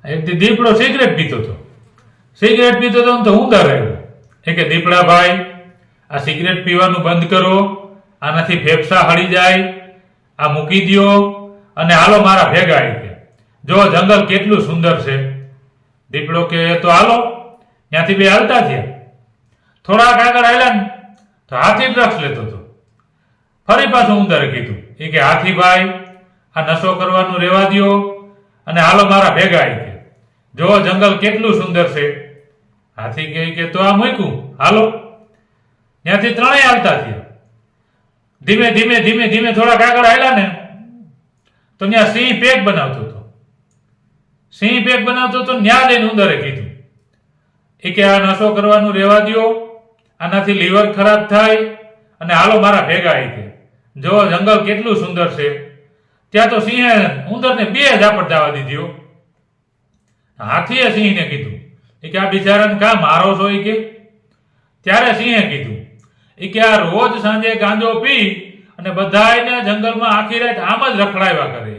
એક દી દીપડો સિગરેટ પીતો હતો. સિગરેટ પીતો હતો ને તો ઉંદર આવ્યો. એ કે દીપડા ભાઈ, આ સિગરેટ પીવાનું બંધ કરો, આનાથી ફેફસા હળી જાય, આ મૂકી દ્યો અને હાલો મારા ભેગા. એ કે જો જંગલ કેટલું સુંદર છે. દીપડો કે તો હાલો. ત્યાંથી બે હાલતા થયા. થોડાક આગળ આવ્યા ને તો હાથી ડ્રગ્સ લેતો હતો. ફરી પાછું ઉંદરે કીધું, એ કે હાથી ભાઈ, આ નશો કરવાનું રહેવા દ્યો અને હાલો મારા ભેગા. એ કે જો જંગલ કેટલું સુંદર છે. હાથી કહે કે તો આ મૂક્યું, હાલો. ત્યાંથી ત્રણેય હાલતા થયા. ધીમે ધીમે ધીમે ધીમે થોડાક આગળ આવ્યા ને તો ત્યાં સિંહ પેક બનાવતો હતો. સિંહ પેક બનાવતો હતો ન્યા જઈને ઉંદરે કીધું, એ કે આ નશો કરવાનું રહેવા દ્યો, આનાથી લીવર ખરાબ થાય અને હાલો મારા ભેગા. એ કે જો જંગલ કેટલું સુંદર છે. ત્યાં તો સિંહે ઉંદરને બે ઝાપટ જવા દીધી. હાથીએ સિંહને કીધું, એ કે આ બિચારાને કા મારો છો. એ કે ત્યારે સિંહે કીધું, એ કે આ રોજ સાંજે ગાંજો પી અને બધાયને જંગલમાં આખી રાત આમ જ રખડાવ્યા કરે.